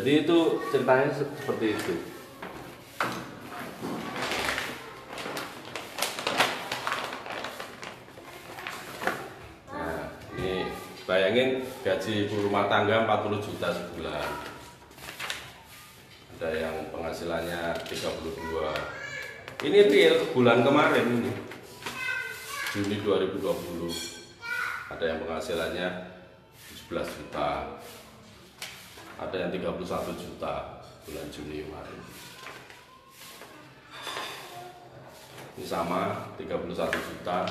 Jadi itu ceritanya seperti itu. Nah, ini bayangin gaji ibu rumah tangga 40 juta sebulan. Ada yang penghasilannya 32. Ini real bulan kemarin ini. Juni 2020. Ada yang penghasilannya 17 juta. Ada yang 31 juta bulan Juni kemarin. Ini sama 31 juta.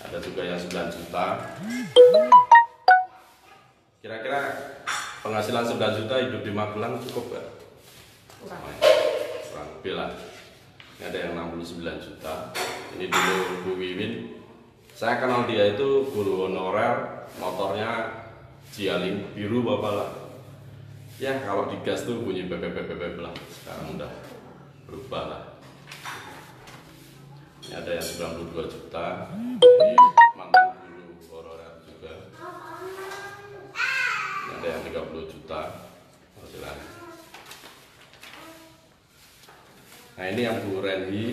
Ada juga yang 9 juta. Kira-kira penghasilan 9 juta hidup di Magelang cukup gak? Kurang lebih lah. Ini ada yang 69 juta. Ini dulu Bu Wiwin. Saya kenal dia itu guru honorer, motornya Jialing biru bapak lah. Ya kalau digas tuh bunyi bebek lah. Sekarang udah berubah lah. Ini ada yang 92 juta. Ini mantan guru honorer juga. Ini ada yang 30 juta. Silakan. Nah ini yang Bu Renhi.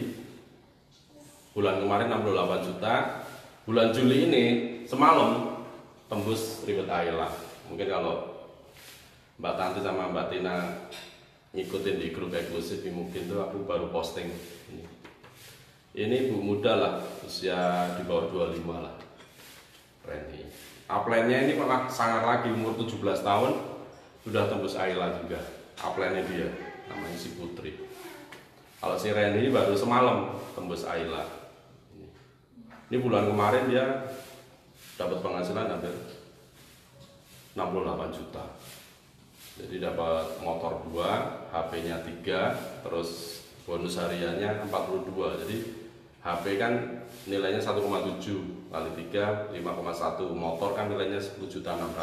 Bulan kemarin 68 juta. Bulan Juli ini semalam tembus ribet Ayla. Mungkin kalau Mbak Tanti sama Mbak Tina ngikutin di grup eksklusif mungkin tuh aku baru posting ini Bu muda lah, usia di bawah 25 lah. Reni. Upline-nya ini malah sangat lagi, umur 17 tahun sudah tembus Ayla juga. Upline-nya dia namanya si Putri. Kalau si Reni baru semalam tembus Ayla. Ini bulan kemarin dia dapat penghasilan hampir 68 juta. Jadi dapat motor 2, HP-nya 3, terus bonus hariannya 42. Jadi HP kan nilainya 1,7 kali 3 5,1, motor kan nilainya 10 juta 600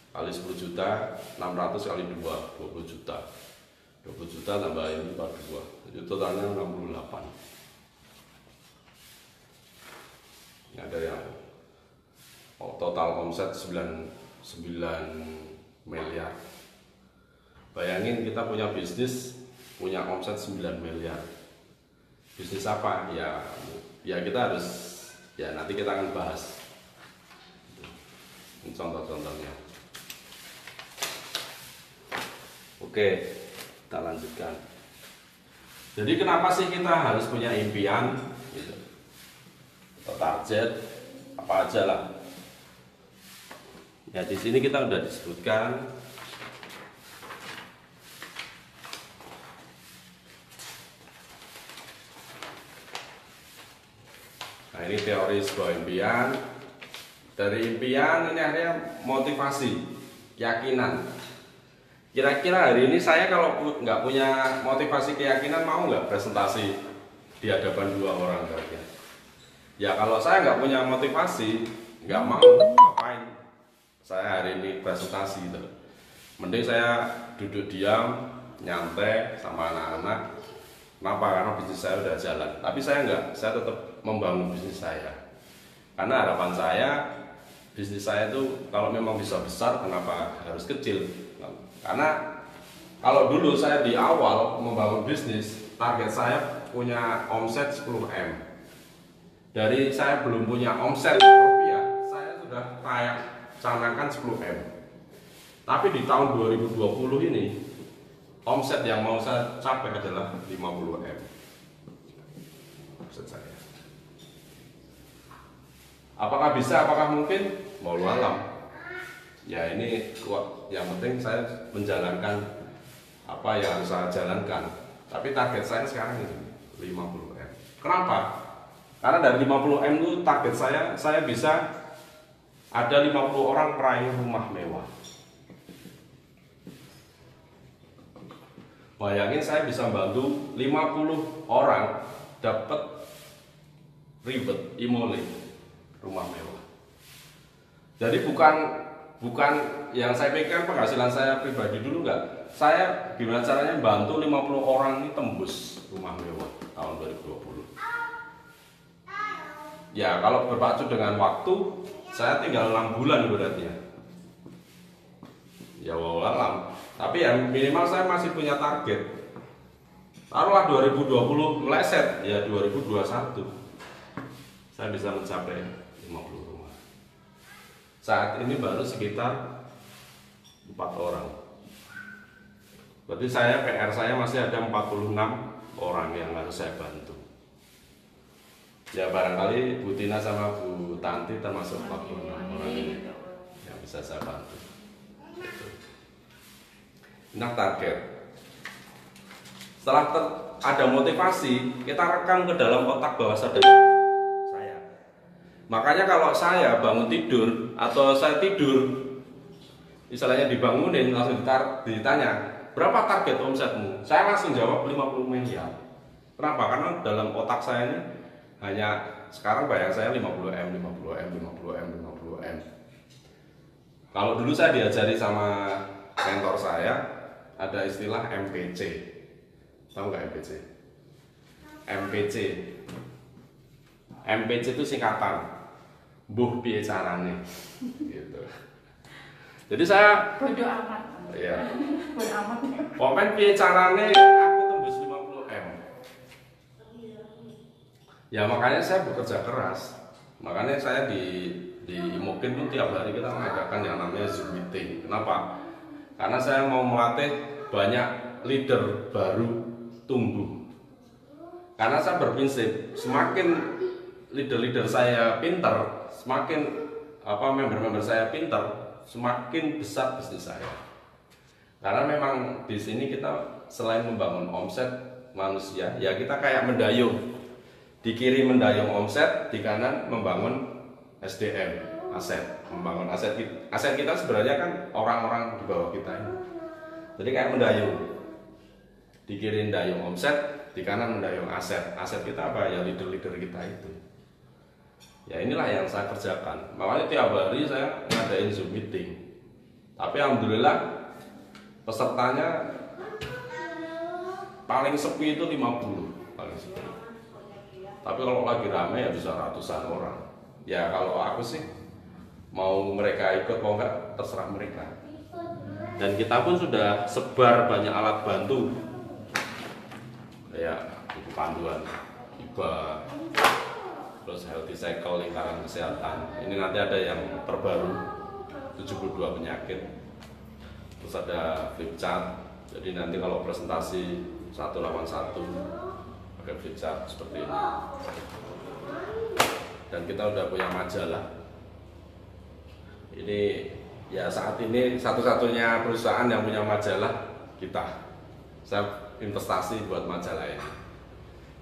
kali 10 juta 600 kali 2 20 juta. 20 juta tambah ini 42. Jadi totalnya 68. Ada yang total omset 9 miliar. Bayangin kita punya bisnis, punya omset 9 miliar. Bisnis apa? Ya kita harus, ya nanti kita akan bahas. Ini contoh-contohnya. Oke, kita lanjutkan. Jadi kenapa sih kita harus punya impian? Gitu. Atau target apa aja lah. Ya di sini kita udah disebutkan. Nah ini teori sebuah impian. Dari impian ini akhirnya motivasi, keyakinan. Kira-kira hari ini saya kalau nggak punya motivasi keyakinan mau nggak presentasi di hadapan 2 orang kira-kira? Ya kalau saya nggak punya motivasi, nggak mau ngapain saya hari ini presentasi gitu. Mending saya duduk diam, nyantai sama anak-anak. Kenapa? Karena bisnis saya udah jalan. Tapi saya nggak, saya tetap membangun bisnis saya. Karena harapan saya, bisnis saya itu kalau memang bisa besar, kenapa harus kecil? Karena kalau dulu saya di awal membangun bisnis, target saya punya omset 10M. Dari saya belum punya omset rupiah, saya sudah kayak canangkan 10M. Tapi di tahun 2020 ini, omset yang mau saya capai adalah 50M. Omset saya. Apakah bisa, apakah mungkin? Wallahu alam. Ya ini yang penting saya menjalankan apa yang harus saya jalankan. Tapi target saya sekarang ini 50M. Kenapa? Karena dari 50M itu target saya bisa ada 50 orang meraih rumah mewah. Bayangin saya bisa bantu 50 orang dapat ribet imole rumah mewah. Jadi bukan yang saya pikirkan penghasilan saya pribadi dulu enggak. Saya gimana caranya bantu 50 orang ini tembus rumah mewah tahun 2020. Ya kalau berpacu dengan waktu Saya tinggal 6 bulan berarti ya. Ya wallahualam. Tapi ya minimal saya masih punya target. Taruhlah 2020 meleset, ya 2021 saya bisa mencapai 50 rumah. Saat ini baru sekitar 4 orang. Berarti PR saya masih ada 46 orang yang harus saya bantu. Ya barangkali Bu Tina sama Bu Tanti termasuk 46 orang ini yang bisa saya bantu. Nah, target. Setelah ada motivasi, kita rekam ke dalam otak bawah sadar saya. Makanya kalau saya bangun tidur atau saya tidur, istilahnya dibangunin langsung ditanya, berapa target omsetmu? Saya langsung jawab 50 miliar. Kenapa? Karena dalam otak saya ini hanya sekarang bayang saya 50M, 50M, 50M, 50M. Kalau dulu saya diajari sama mentor saya, ada istilah MPC. Tahu nggak MPC? MPC. MPC itu singkatan. Mbuh piye carane. Gitu. Jadi saya bodoh amat. Iya. Bodoh amat. Pokoknya piye carane aku tembus 50M. Ya makanya saya bekerja keras. Makanya saya di Imokin pun tiap hari kita mengadakan yang namanya Zoom meeting. Kenapa? Karena saya mau melatih banyak leader baru tumbuh. Karena saya berprinsip semakin leader-leader saya pintar, semakin member-member saya pintar, semakin besar bisnis saya. Karena memang di sini kita selain membangun omset manusia, ya kita kayak mendayung. Di kiri mendayung omset, di kanan membangun SDM, aset. Membangun aset kita sebenarnya kan orang-orang di bawah kita ini. Jadi kayak mendayung. Di kiri mendayung omset, di kanan mendayung aset. Aset kita apa? Ya leader-leader kita itu. Ya inilah yang saya kerjakan. Makanya tiap hari saya ngadain Zoom meeting. Tapi alhamdulillah pesertanya paling sepi itu 50 paling sepi. Tapi kalau lagi rame ya bisa ratusan orang. Ya kalau aku sih mau mereka ikut mau enggak terserah mereka. Dan kita pun sudah sebar banyak alat bantu. Ya buku panduan IBA, terus healthy cycle lingkaran kesehatan. Ini nanti ada yang terbaru 72 penyakit. Terus ada flip chart. Jadi nanti kalau presentasi 1 lawan 1 pakai flip chart seperti ini. Dan kita udah punya majalah. Ini ya saat ini satu-satunya perusahaan yang punya majalah kita. Saya investasi buat majalah ini.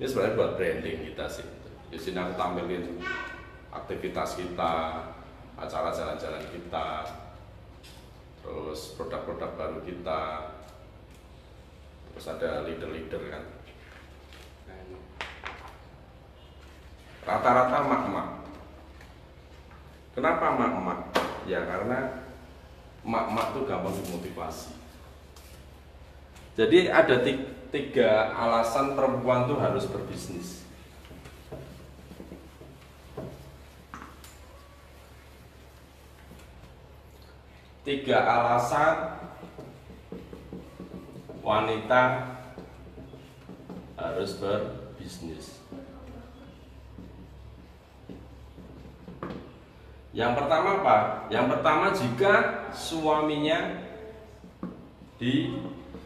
Ini sebenarnya buat branding kita sih. Di sini aku tampilin aktivitas kita, acara jalan-jalan kita, terus produk-produk baru kita, terus ada leader-leader kan. Rata-rata emak-emak. Kenapa emak-emak? Ya karena emak-emak tuh gampang dimotivasi. Jadi ada 3 alasan perempuan tuh harus berbisnis. Tiga alasan wanita harus berbisnis. Yang pertama apa? Yang pertama jika suaminya di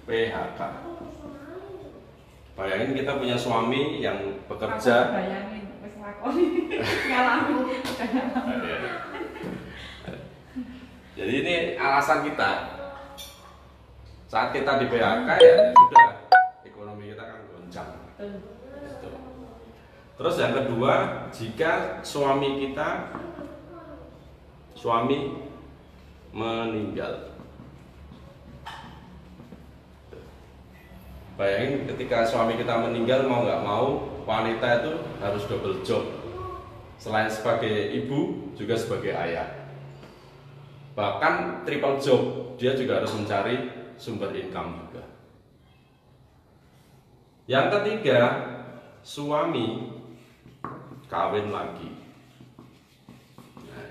PHK. Bayangin kita punya suami yang bekerja. Bayangin, wis lakoni. Ngalamin. Jadi ini alasan kita. Saat kita di PHK ya sudah ekonomi kita kan goncang. Gitu. Terus yang kedua, jika suami meninggal. Bayangin ketika suami kita meninggal, mau nggak mau wanita itu harus double job. Selain sebagai ibu, juga sebagai ayah. Bahkan triple job, dia juga harus mencari sumber income juga. Yang ketiga, suami kawin lagi. Nah,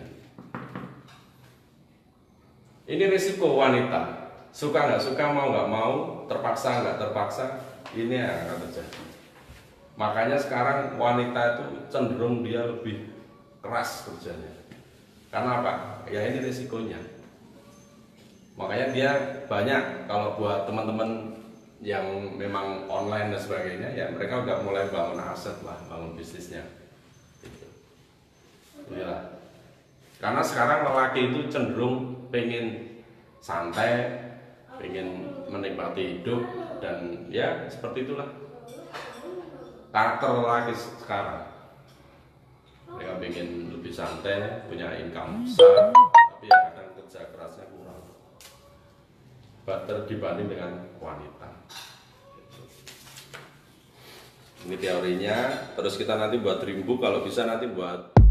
Ini risiko wanita, suka nggak suka, mau nggak mau, terpaksa nggak terpaksa, ini yang akan terjadi. Makanya sekarang wanita itu cenderung dia lebih keras kerjanya. Karena apa? Ya ini risikonya. Makanya dia banyak, kalau buat teman-teman yang memang online dan sebagainya, ya mereka udah mulai bangun aset lah, bangun bisnisnya. Gitu. Inilah. Karena sekarang lelaki itu cenderung pengen santai, pengen menikmati hidup, dan ya seperti itulah karakter lelaki sekarang. Mereka pengen lebih santai, punya income besar, tapi ya kadang kerja kerasnya kurang dibanding dengan wanita. Ini teorinya. Terus kita nanti buat rimbu, kalau bisa nanti buat